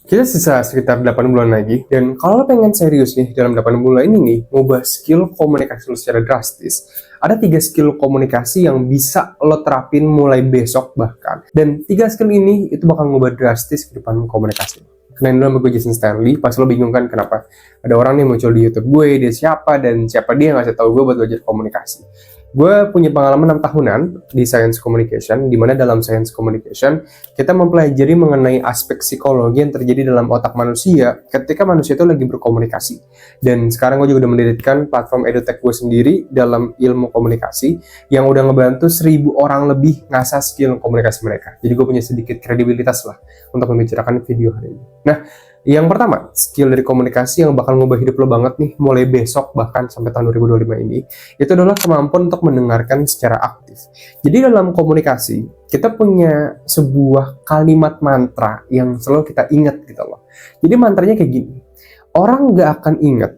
Kita sisa sekitar 8 bulan lagi, dan kalau lo pengen serius nih dalam 8 bulan ini nih, ngubah skill komunikasi lo secara drastis, ada 3 skill komunikasi yang bisa lo terapin mulai besok bahkan. Dan 3 skill ini itu bakal ngubah drastis kehidupan komunikasi lo. Kenalin dulu sama gue Jason Stanley, pas lo bingung kan kenapa ada orang nih muncul di YouTube gue, dia siapa dan siapa dia ngasih tahu gue buat belajar komunikasi. Gue punya pengalaman 6 tahunan di Science Communication, di mana dalam Science Communication kita mempelajari mengenai aspek psikologi yang terjadi dalam otak manusia ketika manusia itu lagi berkomunikasi. Dan sekarang gue juga udah mendirikan platform edutech gue sendiri dalam ilmu komunikasi yang udah ngebantu 1000 orang lebih ngasah skill komunikasi mereka. Jadi gue punya sedikit kredibilitas lah untuk membicarakan video hari ini. Nah, yang pertama, skill dari komunikasi yang bakal ngubah hidup lo banget nih, mulai besok bahkan sampai tahun 2025 ini, itu adalah kemampuan untuk mendengarkan secara aktif. Jadi dalam komunikasi, kita punya sebuah kalimat mantra yang selalu kita ingat gitu loh. Jadi mantranya kayak gini, orang nggak akan ingat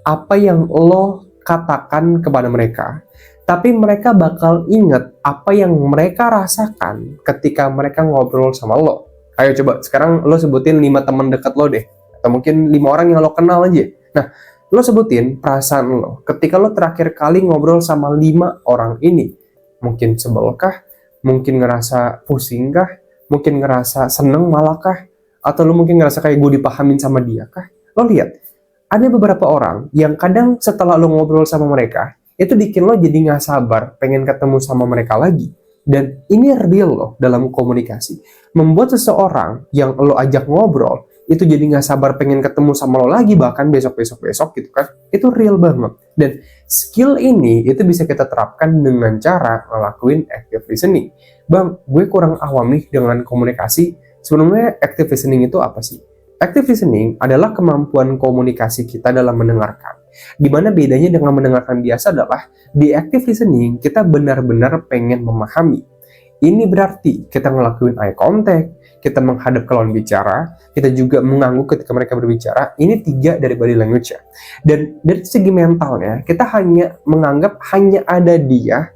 apa yang lo katakan kepada mereka, tapi mereka bakal ingat apa yang mereka rasakan ketika mereka ngobrol sama lo. Ayo coba, sekarang lo sebutin 5 teman dekat lo deh. Atau mungkin 5 orang yang lo kenal aja. Nah, lo sebutin perasaan lo ketika lo terakhir kali ngobrol sama 5 orang ini. Mungkin sebel kah? Mungkin ngerasa pusing kah? Mungkin ngerasa seneng malah kah? Atau lo mungkin ngerasa kayak gue dipahamin sama dia kah? Lo lihat, ada beberapa orang yang kadang setelah lo ngobrol sama mereka, itu bikin lo jadi gak sabar pengen ketemu sama mereka lagi. Dan ini real loh dalam komunikasi. Membuat seseorang yang lo ajak ngobrol, itu jadi gak sabar pengen ketemu sama lo lagi, bahkan besok-besok gitu kan. Itu real banget. Dan skill ini itu bisa kita terapkan dengan cara ngelakuin active listening. Bang, gue kurang awam nih dengan komunikasi. Sebenarnya active listening itu apa sih? Active listening adalah kemampuan komunikasi kita dalam mendengarkan. Dimana bedanya dengan mendengarkan biasa adalah di active listening kita benar-benar pengen memahami. Ini berarti kita ngelakuin eye contact, kita menghadap ke lawan bicara, kita juga mengangguk ketika mereka berbicara. Ini 3 dari body language ya. Dan dari segi mentalnya, kita hanya menganggap hanya ada dia,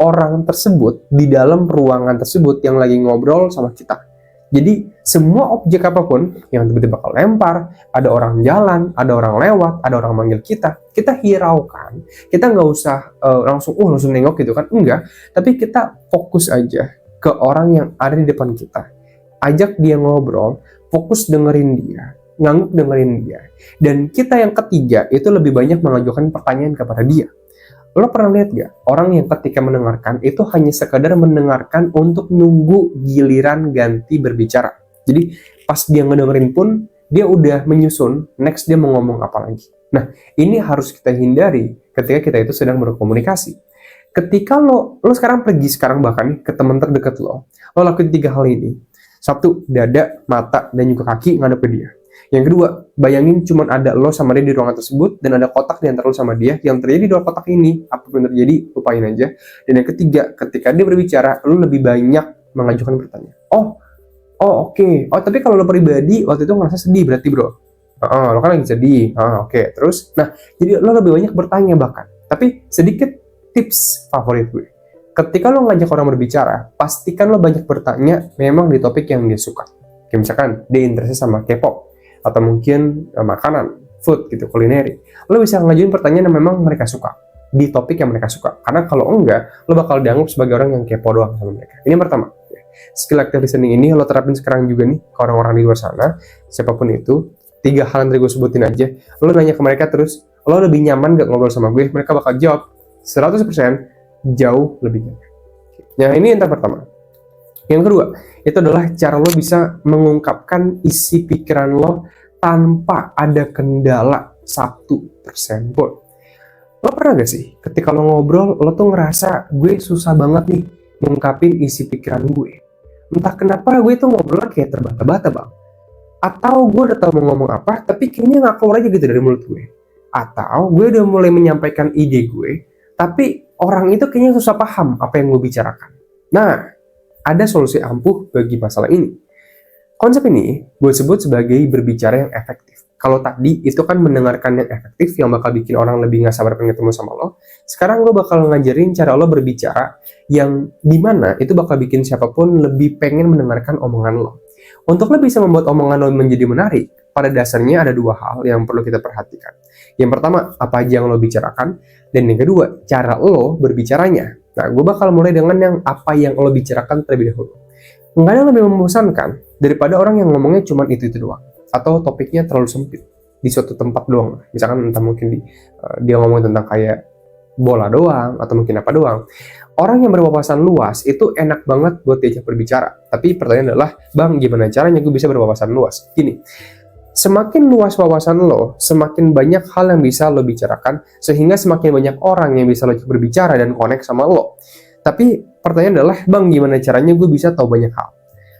orang tersebut, di dalam ruangan tersebut yang lagi ngobrol sama kita. Jadi semua objek apapun yang tiba-tiba bakal lempar, ada orang jalan, ada orang lewat, ada orang manggil kita hiraukan. Kita nggak usah langsung nengok gitu kan, enggak. Tapi kita fokus aja ke orang yang ada di depan kita. Ajak dia ngobrol, fokus dengerin dia, ngangguk dengerin dia. Dan kita yang ketiga itu lebih banyak mengajukan pertanyaan kepada dia. Lo pernah lihat gak? Orang yang ketika mendengarkan itu hanya sekadar mendengarkan untuk nunggu giliran ganti berbicara. Jadi pas dia ngedengerin pun, dia udah menyusun, next dia mau ngomong apa lagi. Nah, ini harus kita hindari ketika kita itu sedang berkomunikasi. Ketika lo sekarang bahkan nih ke teman terdekat lo lakuin 3 hal ini. 1, dada, mata, dan juga kaki ngadep ke dia. Yang kedua, bayangin cuma ada lo sama dia di ruangan tersebut dan ada kotak di antara lo sama dia. Yang terjadi di luar kotak ini, apapun terjadi, lupain aja. Dan yang ketiga, ketika dia berbicara, lo lebih banyak mengajukan pertanyaan. Oke. Tapi kalau lo pribadi waktu itu ngerasa sedih berarti bro. Lo kan lagi sedih. Oke. Terus, nah, jadi lo lebih banyak bertanya bahkan. Tapi sedikit tips favorit gue. Ketika lo ngajak orang berbicara, pastikan lo banyak bertanya memang di topik yang dia suka. Kayak misalkan, dia interest sama K-pop. Atau mungkin makanan, food gitu, kulineri. Lo bisa ngajuin pertanyaan yang memang mereka suka, di topik yang mereka suka. Karena kalau enggak, lo bakal dianggap sebagai orang yang kepo doang sama mereka. Ini yang pertama. Skill active listening ini lo terapin sekarang juga nih ke orang-orang di luar sana, siapapun itu. 3 hal yang tadi gue sebutin aja. Lo nanya ke mereka terus, lo lebih nyaman gak ngobrol sama gue? Mereka bakal jawab 100% jauh lebih nyaman. Nah, ini yang pertama. Yang kedua, itu adalah cara lo bisa mengungkapkan isi pikiran lo tanpa ada kendala 1% pun. Lo pernah gak sih ketika lo ngobrol, lo tuh ngerasa gue susah banget nih mengungkapin isi pikiran gue. Entah kenapa gue tuh ngobrolnya kayak terbata-bata bang. Atau gue udah tau mau ngomong apa, tapi kayaknya gak keluar aja gitu dari mulut gue. Atau gue udah mulai menyampaikan ide gue, tapi orang itu kayaknya susah paham apa yang gue bicarakan. Nah, ada solusi ampuh bagi masalah ini. Konsep ini gue sebut sebagai berbicara yang efektif. Kalau tadi itu kan mendengarkan yang efektif yang bakal bikin orang lebih gak sabar pengen ketemu sama lo. Sekarang gue bakal ngajarin cara lo berbicara yang dimana itu bakal bikin siapapun lebih pengen mendengarkan omongan lo. Untuk lo bisa membuat omongan lo menjadi menarik, pada dasarnya ada dua hal yang perlu kita perhatikan. Yang pertama, apa aja yang lo bicarakan, dan yang kedua, cara lo berbicaranya. Nah, gue bakal mulai dengan yang apa yang lo bicarakan terlebih dahulu. Nggak ada yang lebih membosankan daripada orang yang ngomongnya cuma itu doang, atau topiknya terlalu sempit di suatu tempat doang. Misalkan entah mungkin dia ngomong tentang kayak bola doang, atau mungkin apa doang. Orang yang berwawasan luas itu enak banget buat diajak berbicara. Tapi pertanyaan adalah, bang, gimana caranya gue bisa berwawasan luas? Gini, semakin luas wawasan lo, semakin banyak hal yang bisa lo bicarakan, sehingga semakin banyak orang yang bisa lo berbicara dan connect sama lo. Tapi pertanyaan adalah, bang, gimana caranya gue bisa tahu banyak hal?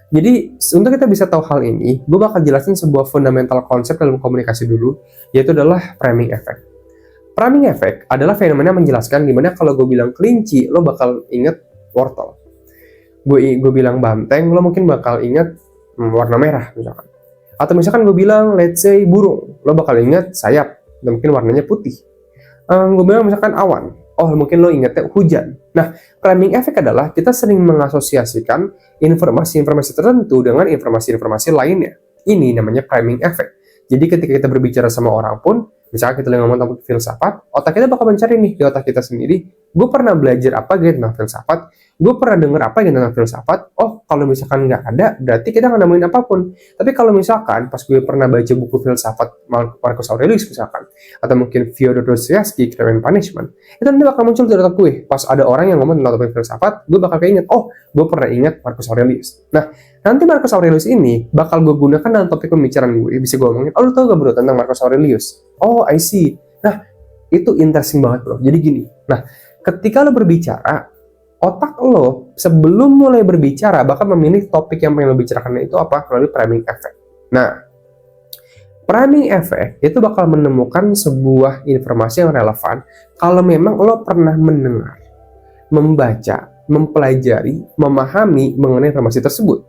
Jadi, untuk kita bisa tahu hal ini, gue bakal jelasin sebuah fundamental konsep dalam komunikasi dulu, yaitu adalah priming effect. Priming effect adalah fenomena menjelaskan dimana kalau gue bilang kelinci, lo bakal inget wortel. Gue bilang banteng, lo mungkin bakal inget warna merah misalkan. Atau misalkan gue bilang let's say burung, lo bakal inget sayap, dan mungkin warnanya putih. Gue bilang misalkan awan, oh mungkin lo ingetnya hujan. Nah, priming effect adalah kita sering mengasosiasikan informasi-informasi tertentu dengan informasi-informasi lainnya. Ini namanya priming effect. Jadi ketika kita berbicara sama orang pun, misalnya kita lagi ngomong tentang filsafat, otak kita bakal mencari nih di otak kita sendiri, gue pernah belajar apa gitu tentang filsafat, gue pernah dengar apa gitu tentang filsafat, oh kalau misalkan nggak ada, berarti kita nggak nemuin apapun. Tapi kalau misalkan pas gue pernah baca buku filsafat Marcus Aurelius misalkan, atau mungkin Fyodor Dostoevsky, Crime and Punishment, itu nanti bakal muncul di otak gue. Pas ada orang yang ngomong tentang topik filsafat, gue bakal keinget, oh gue pernah ingat Marcus Aurelius. Nah, nanti Marcus Aurelius ini bakal gue gunakan dalam topik pembicaraan gue. Bisa gue ngomongin, oh lu tau gak bro tentang Marcus Aurelius? Oh, I see. Nah, itu interesting banget bro. Jadi gini, nah ketika lo berbicara, otak lo sebelum mulai berbicara bakal memilih topik yang pengen lo bicarakan itu apa? Melalui priming effect. Nah, priming effect itu bakal menemukan sebuah informasi yang relevan kalau memang lo pernah mendengar, membaca, mempelajari, memahami mengenai informasi tersebut.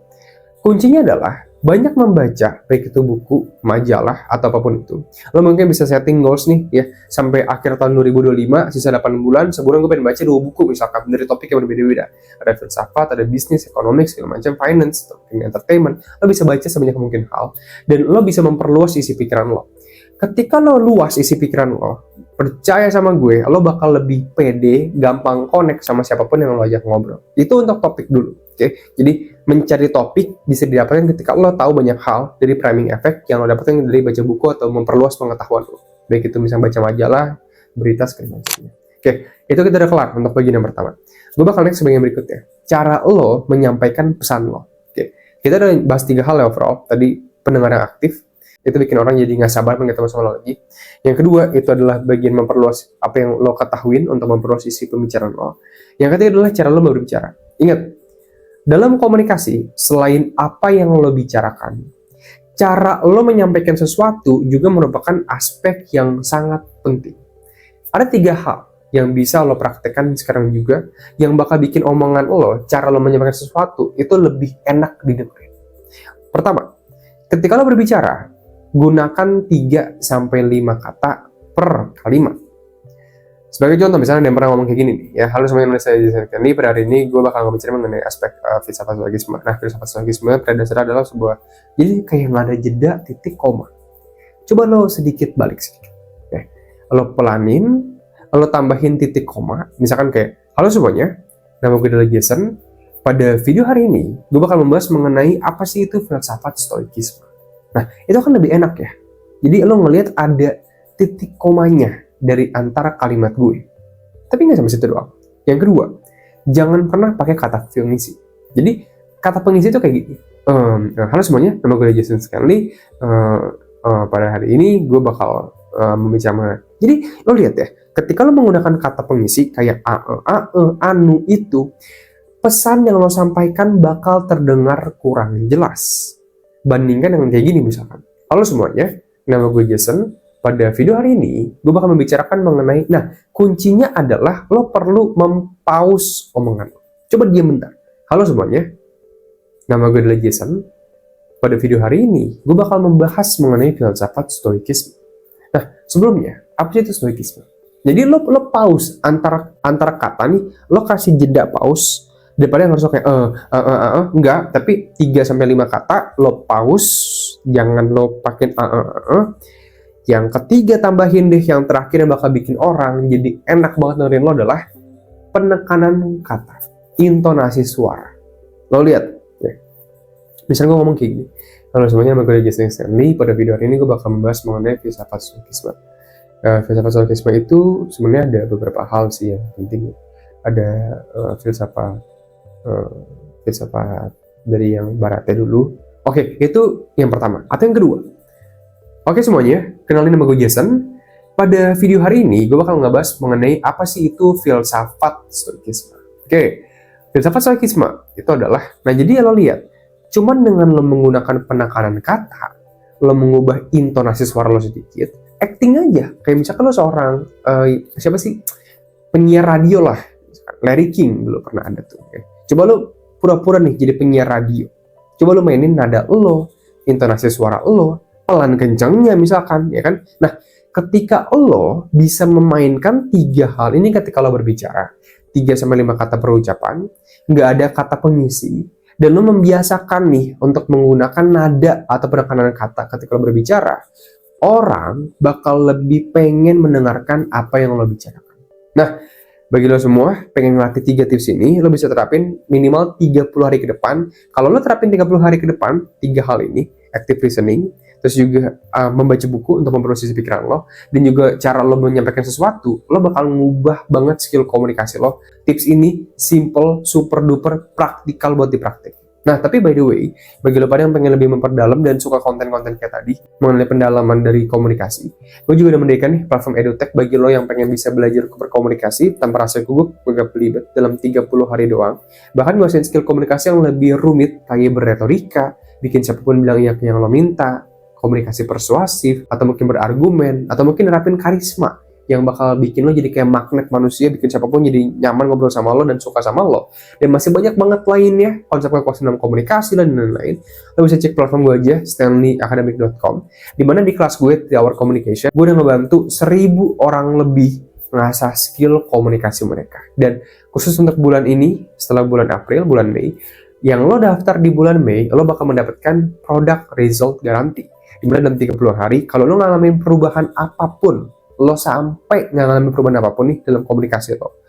Kuncinya adalah banyak membaca, baik itu buku, majalah, atau apapun itu. Lo mungkin bisa setting goals nih, ya, sampai akhir tahun 2025, sisa 8 bulan, sebulan gue pengen baca 2 buku, misalkan, dari topik yang berbeda-beda. Ada filsafat, ada bisnis, ekonomi, segala macam, finance, entertainment. Lo bisa baca sebanyak mungkin hal, dan lo bisa memperluas isi pikiran lo. Ketika lo luas isi pikiran lo, percaya sama gue, lo bakal lebih pede, gampang connect sama siapapun yang lo ajak ngobrol. Itu untuk topik dulu, oke? Jadi, mencari topik bisa didapatkan ketika lo tahu banyak hal dari priming effect yang lo dapatkan dari baca buku atau memperluas pengetahuan lo. Baik itu misalnya baca majalah, berita, segala macamnya. Oke, itu kita udah kelar untuk bagian yang pertama. Gue bakal next sebagian berikutnya. Cara lo menyampaikan pesan lo. Oke, kita udah bahas 3 hal ya overall. Tadi pendengar yang aktif, itu bikin orang jadi nggak sabar pengen ketemu sama lo lagi. Yang kedua, itu adalah bagian memperluas apa yang lo ketahuin untuk memperluas isi pembicaraan lo. Yang ketiga adalah cara lo berbicara. Ingat, dalam komunikasi, selain apa yang lo bicarakan, cara lo menyampaikan sesuatu juga merupakan aspek yang sangat penting. Ada 3 hal yang bisa lo praktekkan sekarang juga, yang bakal bikin omongan lo, cara lo menyampaikan sesuatu, itu lebih enak didengar. Pertama, ketika lo berbicara, gunakan 3-5 kata per kalimat. Sebagai contoh, misalnya ada yang pernah ngomong kayak gini nih, ya, halo semuanya, saya Jason Nih, pada hari ini gue bakal bicara mengenai aspek filsafat stoikisme. Nah, filsafat stoikisme pada dasarnya adalah sebuah, jadi kayak nggak ada jeda, titik, koma. Coba lo sedikit balik sedikit, ya. Lo pelanin, lo tambahin titik koma, misalkan kayak, halo semuanya, nama gue adalah Jason. Pada video hari ini, gue bakal membahas mengenai apa sih itu filsafat stoikisme. Nah, itu kan lebih enak ya. Jadi lo ngelihat ada titik komanya dari antara kalimat gue. Tapi nggak sampai situ doang. Yang kedua, jangan pernah pakai kata pengisi. Jadi kata pengisi itu kayak gini. Halo semuanya, nama gue Jason Stanley. Pada hari ini gue bakal membicarakan. Jadi lo lihat ya, ketika lo menggunakan kata pengisi kayak anu itu, pesan yang lo sampaikan bakal terdengar kurang jelas. Bandingkan dengan kayak gini misalkan. Halo semuanya, nama gue Jason. Pada video hari ini, gue bakal membicarakan mengenai, nah, kuncinya adalah lo perlu mempause omongan. Coba diam bentar. Halo semuanya, nama gue adalah Jason. Pada video hari ini, gue bakal membahas mengenai filsafat stoikisme. Nah, sebelumnya, apa sih itu stoikisme? Jadi lo pause antara kata nih, lo kasih jeda pause, Daripada yang harus kayak enggak, tapi 3 sampai 5 kata lo pause, jangan lo pakai Yang ketiga tambahin deh, yang terakhir yang bakal bikin orang jadi enak banget dengerin lo adalah penekanan kata, intonasi suara. Lo lihat ya. Misalnya gue ngomong kayak gini, halo semuanya, nama gue Jason Stanley. Pada video hari ini gue bakal membahas mengenai filsafat stoikisme. Filsafat stoikisme itu sebenarnya ada beberapa hal sih yang penting. Ada filsafat dari yang baratnya dulu. Oke, itu yang pertama. Atau yang kedua. Oke semuanya, kenalin nama gue Jason. Pada video hari ini, gue bakal ngebahas mengenai apa sih itu filsafat stoikisme. Oke, filsafat stoikisme itu adalah, nah jadi lo lihat, cuman dengan lo menggunakan penekanan kata, lo mengubah intonasi suara lo sedikit, acting aja. Kayak misalkan lo seorang, siapa sih, penyiar radio lah, Larry King dulu pernah ada tuh. Okay. Coba lo pura-pura nih jadi penyiar radio. Coba lo mainin nada lo, intonasi suara lo, pelan kencangnya misalkan, ya kan? Nah, ketika lo bisa memainkan 3 hal ini ketika lo berbicara, 3-5 kata perucapan, nggak ada kata pengisi, dan lo membiasakan nih untuk menggunakan nada atau penekanan kata ketika lo berbicara, orang bakal lebih pengen mendengarkan apa yang lo bicarakan. Nah, bagi lo semua, pengen ngelatih 3 tips ini, lo bisa terapin minimal 30 hari ke depan. Kalau lo terapin 30 hari ke depan, 3 hal ini, active listening, terus juga membaca buku untuk memproses pikiran lo, dan juga cara lo menyampaikan sesuatu, lo bakal ngubah banget skill komunikasi lo. Tips ini simple, super duper, praktikal buat dipraktik. Nah, tapi by the way, bagi lo pada yang pengen lebih memperdalam dan suka konten-konten kayak tadi, mengenai pendalaman dari komunikasi, gue juga udah mendirikan nih platform EduTech bagi lo yang pengen bisa belajar berkomunikasi tanpa rasa gugup, gak belibet dalam 30 hari doang. Bahkan nguasain skill komunikasi yang lebih rumit, kayak berretorika, bikin siapapun bilang iya ke yang lo minta, komunikasi persuasif, atau mungkin berargumen, atau mungkin nerapin karisma yang bakal bikin lo jadi kayak magnet manusia, bikin siapapun jadi nyaman ngobrol sama lo dan suka sama lo. Dan masih banyak banget lainnya, konsep-konsep dalam komunikasi dan lain-lain. Lo bisa cek platform gue aja, stanleyacademic.com, dimana di kelas gue, 3 Hour Communication, gue udah ngebantu 1000 orang lebih mengasah skill komunikasi mereka. Dan khusus untuk bulan ini, setelah bulan April, bulan Mei, yang lo daftar di bulan Mei, lo bakal mendapatkan product result guarantee. Dimana dalam 30 hari, kalau lo ngalamin perubahan apapun, lo sampai nggak ngalamin perubahan apapun nih dalam komunikasi lo,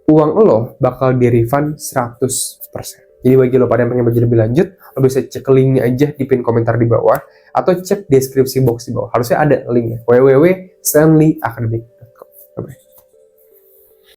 uang lo bakal di-refund 100%. Jadi bagi lo pada yang pengen belajar lebih lanjut, lo bisa cek linknya aja di pin komentar di bawah, atau cek deskripsi box di bawah. Harusnya ada linknya, www.stanleyacademic.com.